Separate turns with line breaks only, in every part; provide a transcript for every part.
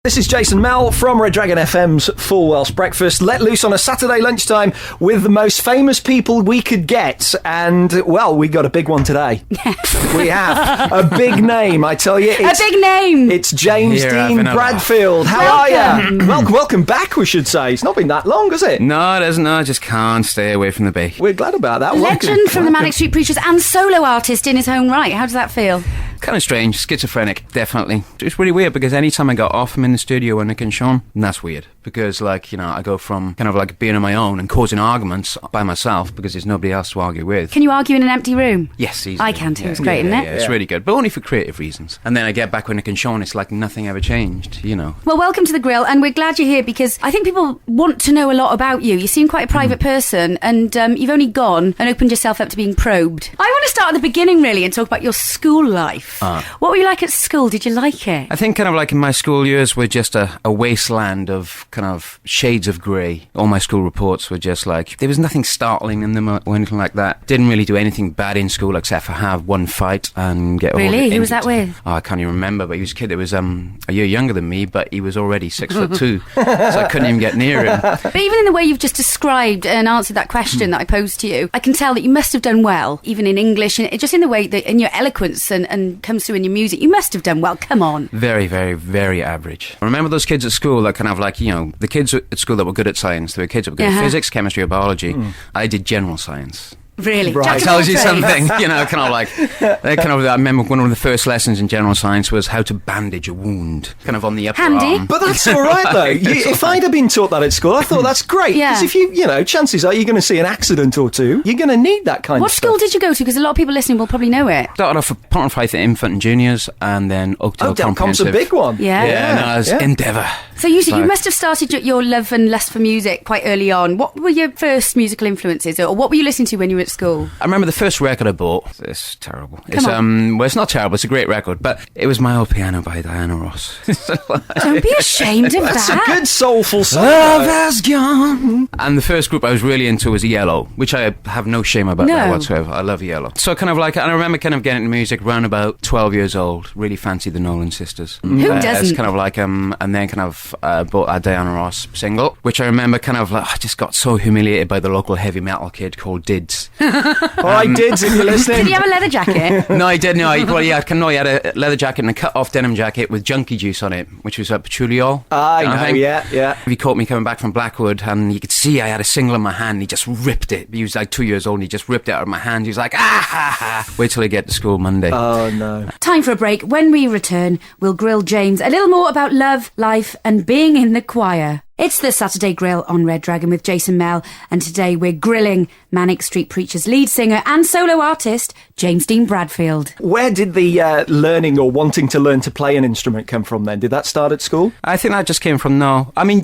This is Jason Mel from Red Dragon FM's Full Welsh Breakfast. Let loose on a Saturday lunchtime with the most famous people we could get. And, well, we got a big one today. We have a big name, I tell you.
A big name!
It's James Dean Bradfield. How are you? Welcome back, we should say. It's not been that long, has it?
No, it hasn't. No, I just can't stay away from the bay.
We're glad about that.
Legend from the Manic Street Preachers and solo artist in his own right. How does that feel?
Kind of strange, schizophrenic, definitely. It's really weird because anytime I got off, I'm in the studio with Nick and Sean, and that's weird because, like, you know, I go from kind of like being on my own and causing arguments by myself because there's nobody else to argue with.
Can you argue in an empty room?
Yes, easily.
I can too. It's great, isn't it?
Yeah, it's really good, but only for creative reasons. And then I get back with Nick and Sean, it's like nothing ever changed, you know.
Well, welcome to the Grill, and we're glad you're here because I think people want to know a lot about you. You seem quite a private person, and you've only gone and opened yourself up to being probed. I want to start at the beginning, really, and talk about your school life. What were you like at school? Did you like it?
I think kind of like in my school years were just a wasteland of kind of shades of grey. All my school reports were just like, there was nothing startling in them or anything like that. Didn't really do anything bad in school except for have one fight and get
Really? Who was that with?
Oh, I can't even remember, but he was a kid that was a year younger than me, but he was already 6'2", so I couldn't even get near him.
But even in the way you've just described and answered that question that I posed to you, I can tell that you must have done well, even in English, and just in the way that in your eloquence and comes through in your music. You must have done well, come on.
Very, very, very average. I remember those kids at school that kind of like, you know, the kids at school that were good at science, there were kids that were good at physics, chemistry or biology. I did general science.
Really?
Right.
That tells you something, you know, kind of like, I remember one of the first lessons in general science was how to bandage a wound, kind of on the upper arm.
But that's all right, though. If I'd have been taught that at school, I thought that's great. Because if you know, chances are you're going to see an accident or two. You're going to need that kind
What
of stuff.
school did you go to? Because a lot of people listening will probably know it.
Started off at Pontypridd Infant and Juniors, and then Oakdale
Delcomp's
Comprehensive.
a big one.
Yeah.
No, it was Endeavour.
So you must have started your love and lust for music quite early on. What were your first musical influences, or what were you listening to when you were at school?
I remember the first record I bought. It's terrible.
Come
well, it's not terrible. It's a great record, but it was My Old Piano by Diana Ross.
Don't be ashamed of
That's
that.
a good soulful song.
Love has gone. And the first group I was really into was Yellow, which I have no shame about that whatsoever. I love Yellow. So kind of like, and I remember kind of getting into music around about 12 years old. Really fancied the Nolan sisters.
Who doesn't?
It's kind of like, and then kind of bought a Diana Ross single, which I remember kind of like, I just got so humiliated by the local heavy metal kid called Dids.
All right, Dids, if you're listening.
Did he have a leather jacket?
No, he did. No, he had a leather jacket and a cut-off denim jacket with junkie juice on it, which was a patchouli.
I know, yeah.
He caught me coming back from Blackwood, and you could see I had a single in my hand. He just ripped it. He was like 2 years old, and he just ripped it out of my hand. He was like, ah, ha, ha. Wait till I get to school Monday.
Oh, no.
Time for a break. When we return, we'll grill James a little more about love, life, and being in the choir. It's the Saturday Grill on Red Dragon with Jason Mel, and today we're grilling Manic Street Preachers lead singer and solo artist, James Dean Bradfield.
Where did the learning or wanting to learn to play an instrument come from then? Did that start at school?
I think that just came from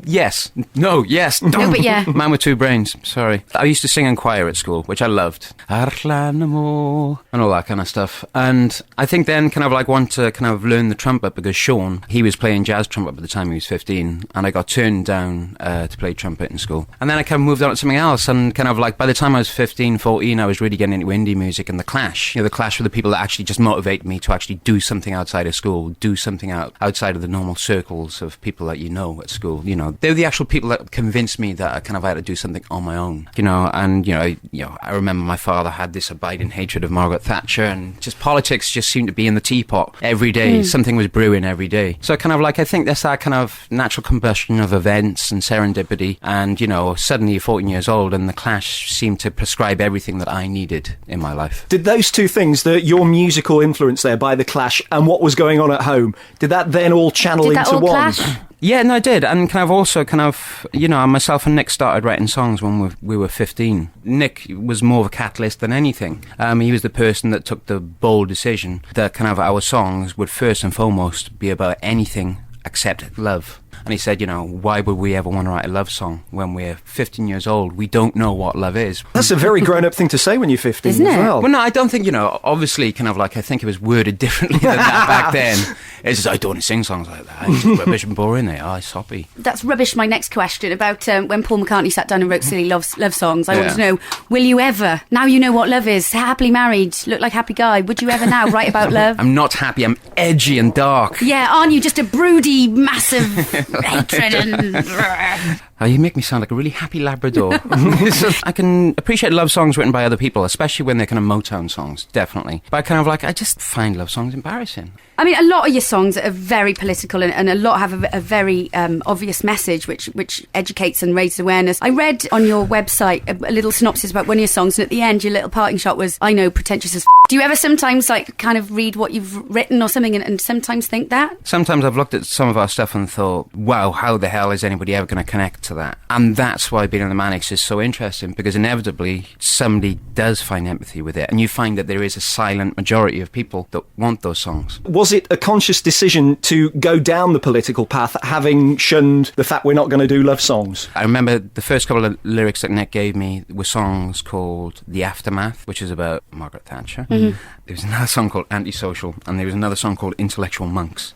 yes. No, but
yeah.
Man with two brains, sorry. I used to sing in choir at school, which I loved. And all that kind of stuff. And I think then kind of like want to kind of learn the trumpet because Sean, he was playing jazz trumpet by the time he was 15, and I got turned down to play trumpet in school. And then I kind of moved on to something else, and kind of like by the time I was 15, 14, I was really getting into indie music and The Clash. You know, The Clash were the people that actually just motivate me to actually do something outside of school, do something outside of the normal circles of people that you know at school. You know, they were the actual people that convinced me that I kind of had to do something on my own. You know, and I remember my father had this abiding hatred of Margaret Thatcher, and just politics just seemed to be in the teapot every day. Something was brewing every day. So kind of like I think there's that kind of natural combustion of events and serendipity, and suddenly you're 14 years old and The Clash seemed to prescribe everything that I needed in my life.
Did those two things, your musical influence there by The Clash and what was going on at home, did that then all channel into one?
Clash?
Yeah, no, I did. And kind of also myself and Nick started writing songs when we were 15. Nick was more of a catalyst than anything. He was the person that took the bold decision that kind of our songs would first and foremost be about anything except love. And he said, why would we ever want to write a love song when we're 15 years old? We don't know what love is.
That's a very grown-up thing to say when you're 15
Isn't
as
it?
well.
Well, no, I don't think, obviously kind of like I think it was worded differently than that back then. It's just, I don't want to sing songs like that. It's just rubbish and boring. They are soppy.
That's rubbish. My next question about when Paul McCartney sat down and wrote silly love songs. I want to know, will you ever, now you know what love is, happily married, look like happy guy, would you ever now write about love?
I'm not happy. I'm edgy and dark.
Yeah, aren't you just a broody, massive hatred and...
Oh, you make me sound like a really happy Labrador. I can appreciate love songs written by other people, especially when they're kind of Motown songs, definitely. But I just find love songs embarrassing.
I mean, a lot of your songs are very political and a lot have a very obvious message which educates and raises awareness. I read on your website a little synopsis about one of your songs, and at the end your little parting shot was, I know, pretentious as Do you ever sometimes kind of read what you've written or something and sometimes think that?
Sometimes I've looked at some of our stuff and thought, wow, how the hell is anybody ever going to connect to that? And that's why being in the Manics is so interesting, because inevitably somebody does find empathy with it, and you find that there is a silent majority of people that want those songs.
Was it a conscious decision to go down the political path, having shunned the fact we're not going to do love songs?
I remember the first couple of lyrics that Nick gave me were songs called The Aftermath, which is about Margaret Thatcher. Mm-hmm. There was another song called Antisocial, and there was another song called Intellectual Monks.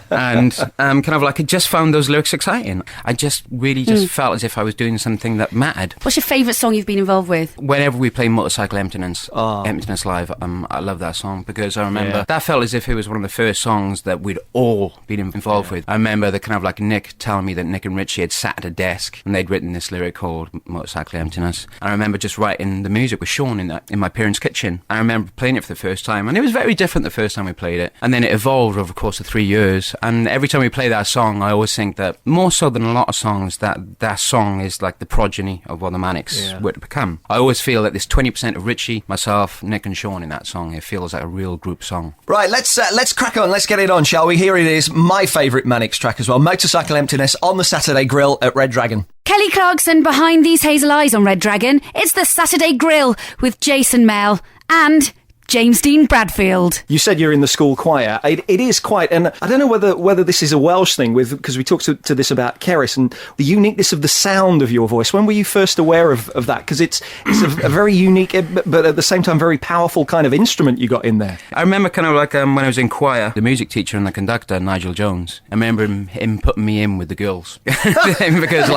And I just found those lyrics exciting. I just really felt as if I was doing something that mattered.
What's your favourite song you've been involved with?
Whenever we play Motorcycle Emptiness live, I love that song, because I remember that felt as if it was one of the first songs that we'd all been involved with. I remember the Nick telling me that Nick and Richey had sat at a desk and they'd written this lyric called Motorcycle Emptiness. I remember just writing the music with Sean in my parents' kitchen. I remember playing it for the first time, and it was very different the first time we played it. And then it evolved over the course of 3 years, and every time we play that song, I always think that more so than a lot of songs, that song is like the progeny of what the Manics were to become. I always feel that there's 20% of Richey, myself, Nick and Sean in that song. It feels like a real group song.
Right, let's crack on, let's get it on, shall we? Here it is, my favourite Manics track as well, Motorcycle Emptiness, on the Saturday Grill at Red Dragon.
Kelly Clarkson behind these hazel eyes on Red Dragon. It's the Saturday Grill with Jason Mel and James Dean Bradfield.
You said you're in the school choir. It is quite, and I don't know whether this is a Welsh thing, because we talked to this about Cerys and the uniqueness of the sound of your voice. When were you first aware of that? Because it's a very unique, but at the same time very powerful kind of instrument you got in there.
I remember when I was in choir, the music teacher and the conductor, Nigel Jones, I remember him putting me in with the girls. because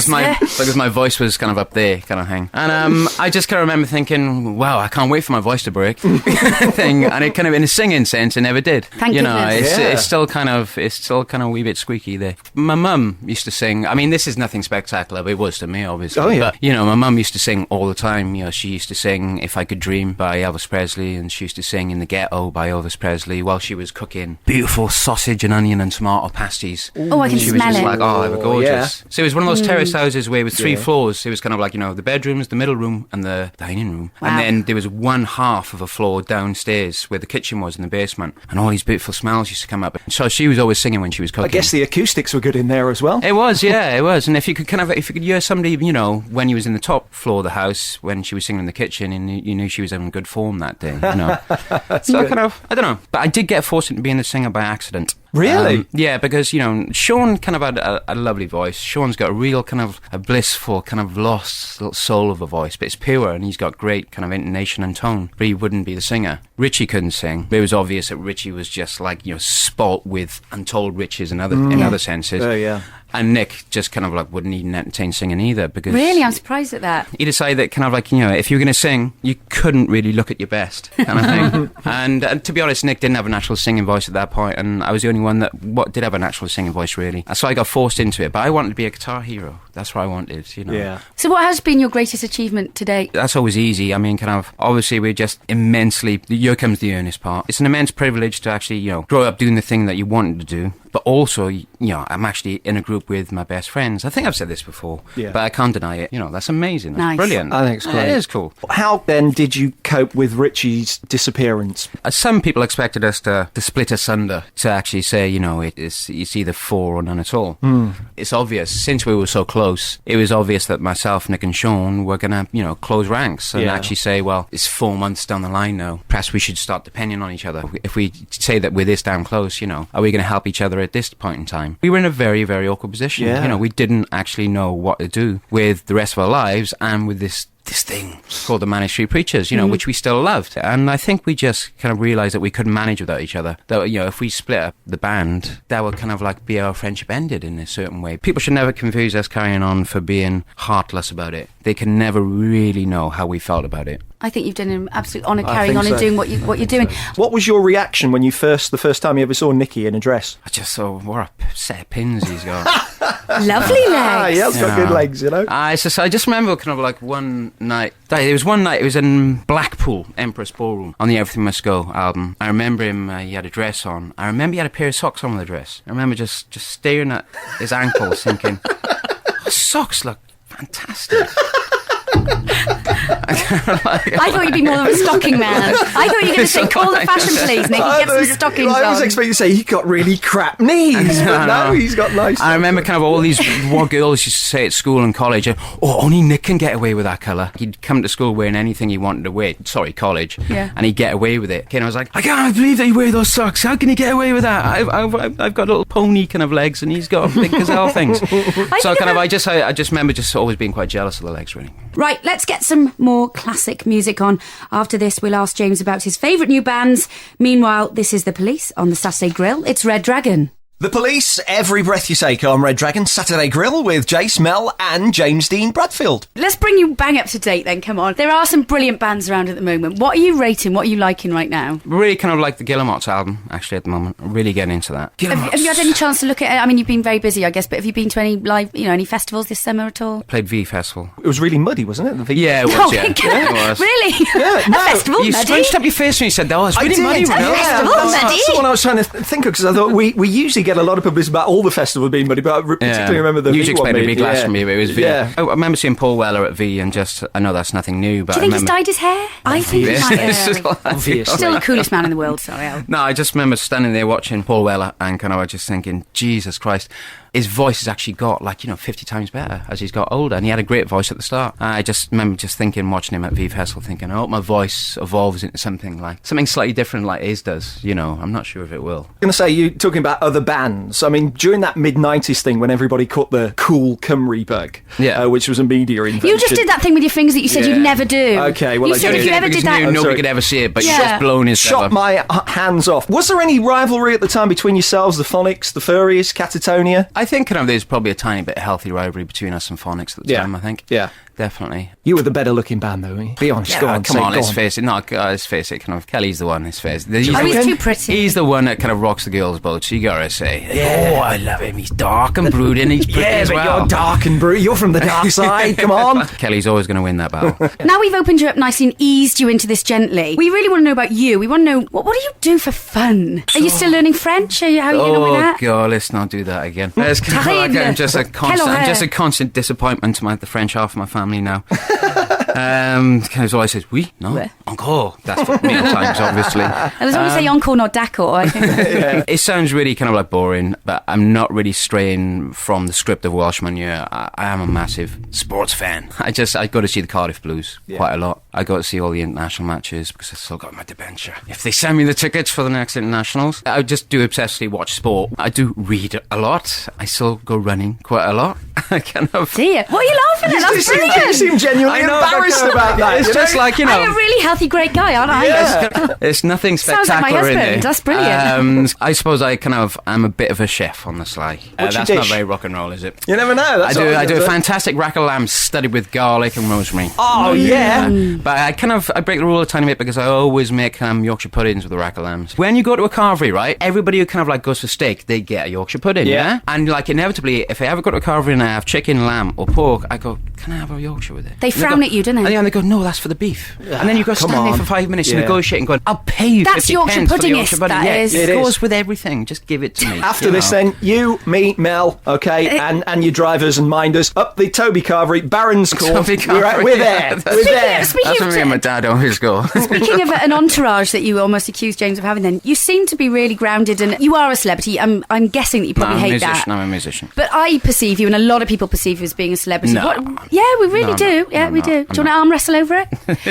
my voice was kind of up there kind of thing. And I just kind of remember thinking, wow, I can't wait for my voice to break thing, and it kind of, in a singing sense, it never did.
Thank goodness.
It's still kind of a wee bit squeaky there. My mum used to sing. I mean, this is nothing spectacular, but it was to me, obviously.
Oh, yeah.
But my mum used to sing all the time. She used to sing "If I Could Dream" by Elvis Presley, and she used to sing "In the Ghetto" by Elvis Presley while she was cooking beautiful sausage and onion and tomato pasties.
Oh, I can
she
smell
was just
it.
like, oh, they were gorgeous.
Yeah.
So it was one of those terrace houses where it was 3 floors. It was kind of like, the bedrooms, the middle room, and the dining room.
Wow.
And then there was one half of a floor downstairs where the kitchen was in the basement, and all these beautiful smells used to come up. So she was always singing when she was cooking.
I guess the acoustics were good in there as well.
It was. And if you could hear somebody, when you was in the top floor of the house when she was singing in the kitchen, and you knew she was having good form that day. So I don't know, but I did get forced into being the singer by accident.
Really?
Yeah, because, Sean kind of had a lovely voice. Sean's got a real kind of a blissful, kind of lost little soul of a voice, but it's pure, and he's got great kind of intonation and tone, but he wouldn't be the singer. Richey couldn't sing. It was obvious that Richey was just like, spalt with untold riches in other senses.
Oh, yeah.
And Nick just kind of wouldn't even entertain singing either, because...
Really? I'm surprised at that.
He decided that kind of if you were going to sing, you couldn't really look at your best, kind of thing. And to be honest, Nick didn't have a natural singing voice at that point, and I was the only one that did have a natural singing voice, really. So I got forced into it, but I wanted to be a guitar hero. That's what I wanted,
Yeah.
So what has been your greatest achievement to date?
That's always easy. I mean, obviously we're just immensely... Here comes the earnest part. It's an immense privilege to actually, grow up doing the thing that you wanted to do. But also, I'm actually in a group with my best friends. I think I've said this before, but I can't deny it. That's amazing. That's
nice.
Brilliant.
I think it's great.
It is cool.
How then did you cope with Richey's disappearance?
Some people expected us to split asunder, to actually say, it's either 4 or none at all. It's obvious, since we were so close, it was obvious that myself, Nick and Sean were going to, close ranks and actually say, well, it's 4 months down the line now. Perhaps we should start depending on each other. If we say that we're this damn close, are we going to help each other at this point in time? We were in a very, very awkward position.
Yeah.
We didn't actually know what to do with the rest of our lives and with this this thing called the Manic Street Preachers, which we still loved. And I think we just kind of realised that we couldn't manage without each other. That, if we split up the band, that would kind of like be our friendship ended in a certain way. People should never confuse us carrying on for being heartless about it. They can never really know how we felt about it.
I think you've done an absolute honour carrying on and doing what you're doing.
What was your reaction when the first time you ever saw Nicky in a dress?
I just saw what a set of pins he's got.
Lovely legs.
Yeah, he's got good legs,
I just remember kind of like one night. It was in Blackpool, Empress Ballroom, on the Everything Must Go album. I remember him, he had a dress on. I remember he had a pair of socks on with the dress. I remember just staring at his ankles thinking, socks look fantastic.
I thought you'd be more of a stocking man. I thought you were going to say, call the fashion police, Nicky, get some stockings on.
I was expecting to say he got really crap knees, but no, he's got nice.
I remember kind of all these what girls used to say at school and college, only Nick can get away with that colour. He'd come to school wearing anything he wanted to wear, college, and he'd get away with it. And I was like, I can't believe that you wear those socks. How can he get away with that? I've got little pony kind of legs and he's got big gazelle things. I just remember just always being quite jealous of the legs, really.
Right, let's get some more classic music on. After this, we'll ask James about his favourite new bands. Meanwhile, this is The Police on the Saturday Grill. It's Red Dragon.
The Police, Every Breath You Take on Red Dragon Saturday Grill with Jace, Mel and James Dean Bradfield.
Let's bring you bang up to date then, come on. There are some brilliant bands around at the moment. What are you rating? What are you liking right now?
Really kind of like the Guillemots album, actually, at the moment. Really getting into that.
Have you had any chance to look at it? I mean, you've been very busy, I guess, but have you been to any live, any festivals this summer at all?
Played V Festival.
It was really muddy, wasn't it? The V
yeah, it was, yeah.
It
was.
Really?
Yeah,
A festival
you
muddy?
scrunched up your face when you said that. Oh, it's really muddy.
That's what I was trying to think of, because I thought we usually get a lot of publicity about all the festivals being muddy, but I particularly remember the
Usually
V one.
expected to be Glastonbury, but it was V.
Yeah.
I remember seeing Paul Weller at V, and I know that's nothing new, but
Do you think he's dyed his hair? I think he might have. Still the coolest man in the world, sorry.
No, I just remember standing there watching Paul Weller and kind of just thinking, Jesus Christ, his voice has actually got 50 times better as he's got older, and he had a great voice at the start. I just remember just thinking, watching him at V Festival, thinking, I hope my voice evolves into something slightly different like his does. I'm not sure if it will.
I'm going to say, you talking about other bands. I mean, during that mid-90s thing when everybody caught the cool Cymru bug, which was a media invention.
You just did that thing with your fingers that you said you'd never do.
Okay, well,
you said if you ever did that,
nobody could ever see it, but you just blown his
shot my hands off. Was there any rivalry at the time between yourselves, the Phonics, the Furries, Catatonia?
I think there's probably a tiny bit of healthy rivalry between us and Phonics at the time, I think.
Yeah.
Definitely.
You were the better looking band, though, weren't you? Be honest, go on.
Come on, let's face it. No, let's face it. Kind of Kelly's the one. Let's face it.
He's too pretty.
He's the one that kind of rocks the girls' boats. You gotta say. Yeah. Oh, I love him. He's dark and brooding. He's pretty as well.
You're dark and brooding. You're from the dark side. Come on.
Kelly's always going to win that battle.
Now we've opened you up nicely and eased you into this gently. We really want to know about you. We want to know what do you do for fun? Are you still learning French? How are you getting on with that?
Oh God, let's not do that again. It's kind of like I'm just a constant disappointment to the French half of my family now. Kind of always says, oui, no, encore. That's for meal times, obviously.
As long as you say encore, not d'accord, I think.
It sounds really kind of like boring, but I'm not really straying from the script of Welshman. I am a massive sports fan. I go to see the Cardiff Blues quite a lot. I go to see all the international matches because I still got my debenture. If they send me the tickets for the next internationals, I just do obsessively watch sport. I do read a lot. I still go running quite a lot. I kind of.
Dear, what are you laughing at? That's brilliant.
You seem genuinely embarrassed about that.
It's just like,
I'm a really healthy, great guy, aren't I?
Yeah. It's nothing spectacular.
Sounds like my husband.
In it.
That's brilliant.
I suppose I'm a bit of a chef on the sly. That's not very rock and roll, is it?
You never know.
I do a fantastic rack of lamb studded with garlic and rosemary.
Oh yeah.
But I break the rule a tiny bit because I always make Yorkshire puddings with the rack of lambs. When you go to a carvery, right, everybody who kind of goes for steak, they get a Yorkshire pudding, yeah? And inevitably, if I ever go to a carvery and I have chicken, lamb or pork, I go, can I have a Yorkshire with it?
They frown at you, don't they?
And they go, no, that's for the beef. And then you go stand there for 5 minutes negotiating, going, I'll pay you 50
Yorkshire
pence for the
puddingist,
Yorkshire pudding.
that is.
It goes with everything. Just give it to me.
After this, then, you, me, Mel, okay, and your drivers and minders up the Toby Carvery, Baron's Court. We're there. We're there.
That's where me and my dad always go.
Speaking of an entourage that you almost accused James of having, then you seem to be really grounded, and you are a celebrity. I'm guessing that you probably hate that.
I'm a musician.
But I perceive you, and a lot of people perceive you as being a celebrity.
No.
Yeah, we really do. Yeah, we do. Do you want to arm wrestle over it?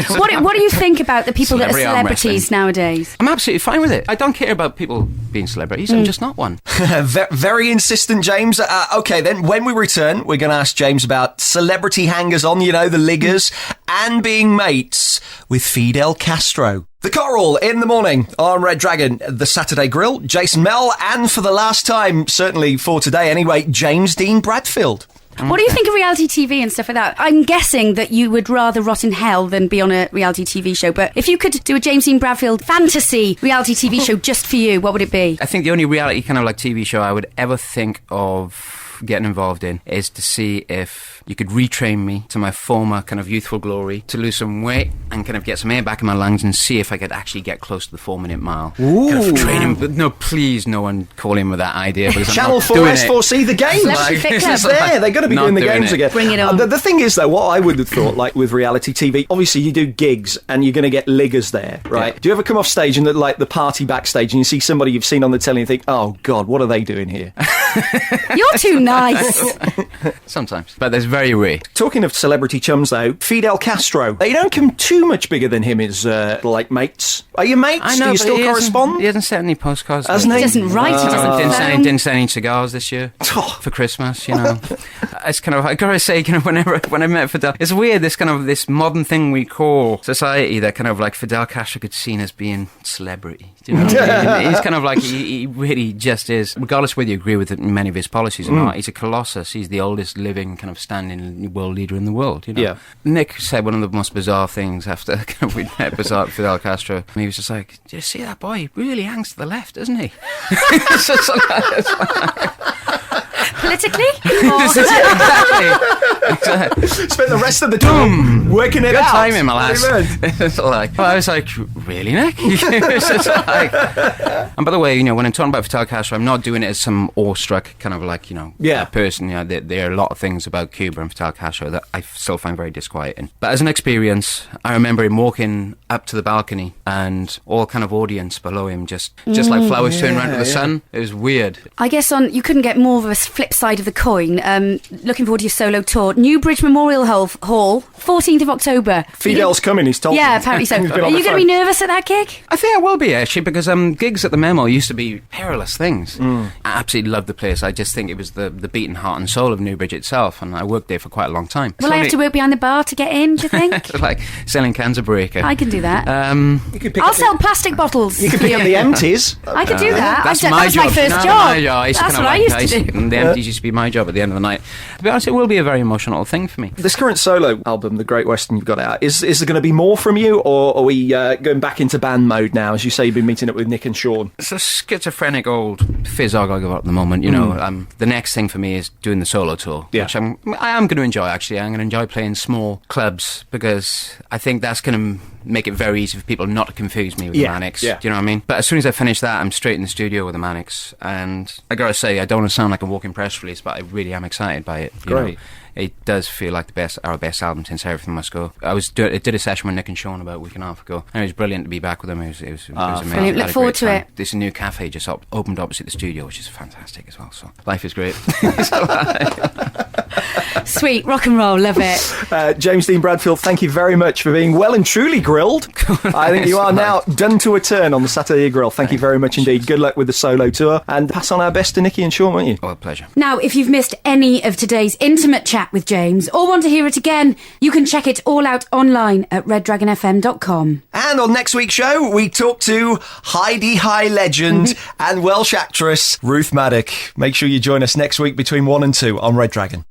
What do you think about the people that are celebrities nowadays?
I'm absolutely fine with it. I don't care about people being celebrities. I'm just not one.
Very insistent, James. Okay, then when we return, we're going to ask James about celebrity hangers-on, the liggers, and being mates with Fidel Castro. The Coral in the morning on Red Dragon, the Saturday Grill, Jason Mell, and for the last time, certainly for today anyway, James Dean Bradfield.
What do you think of reality TV and stuff like that? I'm guessing that you would rather rot in hell than be on a reality TV show, but if you could do a James Dean Bradfield fantasy reality TV show just for you, what would it be?
I think the only reality kind of like TV show I would ever think of getting involved in is to see if you could retrain me to my former kind of youthful glory, to lose some weight and kind of get some air back in my lungs and see if I could actually get close to the 4-minute mile.
Ooh.
Kind of train him, but no, please, no one call him with that idea. Because
Channel 4 S4C, the games. It's there. They're going to be doing the games again.
Bring it on.
The thing is, though, what I would have thought, like with reality TV, obviously you do gigs and you're going to get liggers there, right? Yeah. Do you ever come off stage and the party backstage and you see somebody you've seen on the telly and think, oh, God, what are they doing here?
You're too nice.
Sometimes, but there's very rare.
Talking of celebrity chums, though, Fidel Castro. They don't come too much bigger than him as, mates. Are you mates?
I know,
do you still correspond?
He hasn't sent any postcards.
He doesn't write, he doesn't
didn't send any cigars this year for Christmas, It's kind of, I gotta say, when I met Fidel, it's weird, this modern thing we call society, that kind of like Fidel Castro could seen as being celebrity. Do you know what I mean? He's kind of like, he really just is, regardless whether you agree with many of his policies or not, he's a colossus. He's the oldest living kind of standing world leader in the world,
Yeah.
Nick said one of the most bizarre things after we met Fidel Castro. And he was just like, do you see that boy? He really hangs to the left, doesn't he?
Politically?
Exactly.
Spent the rest of the time working it
Good
out.
timing, my lass. I was like, really, Nick? It's just like, and by the way, when I'm talking about Fidel Castro, I'm not doing it as some awestruck kind of like, person. There are a lot of things about Cuba and Fidel Castro that I still find very disquieting. But as an experience, I remember him walking up to the balcony and all kind of audience below him, just like flowers turning around to the sun. It was weird.
I guess you couldn't get more of a flip side of the coin. Looking forward to your solo tour. Newbridge Memorial Hall, 14th of October.
Fidel's coming, he's told me.
Yeah, apparently so. Are you going to be nervous at that gig?
I think I will be, actually, because gigs at the Memo used to be perilous things. I absolutely loved the place. I just think it was the beating heart and soul of Newbridge itself, and I worked there for quite a long time.
Will I have to work behind the bar to get in, do you think?
Like selling cans of Breaker.
I can do that.
I'll
sell plastic bottles.
You can pick up the empties.
I could do that.
That's
my first job.
My job.
That's what I used to do.
The empties used to be my job at the end of the night. To be honest, it will be a very emotional thing for me.
This current solo album, The Great Western, you've got out, is there going to be more from you, or are we going back into band mode now? As you say, you've been meeting up with Nick and Sean.
It's a schizophrenic old fizzog I got at the moment. The next thing for me is doing the solo tour, which I am going to enjoy, actually. I'm going to enjoy playing small clubs because I think that's going to make it very easy for people not to confuse me with the Manics. Do you know what I mean? But as soon as I finish that, I'm straight in the studio with the Manics, and I gotta say, I don't want to sound like a walking press release, but I really am excited by it.
Great.
It does feel like our best album since Everything Must Go. I did a session with Nick and Sean about a week and a half ago, and it was brilliant to be back with them. It was amazing.
Brilliant. Look forward to it.
There's a new cafe just opened opposite the studio, which is fantastic as well. So life is great.
Sweet, rock and roll, love it.
James Dean Bradfield, thank you very much for being well and truly grilled. I think you are now done to a turn on the Saturday Grill. Thank you very much indeed. Good luck with the solo tour, and pass on our best to Nicky and Sean, won't you?
Oh, a pleasure.
Now, if you've missed any of today's intimate chat with James, or want to hear it again, you can check it all out online at reddragonfm.com.
And on next week's show, we talk to Heidi High legend and Welsh actress Ruth Maddock. Make sure you join us next week between 1 and 2 on Red Dragon.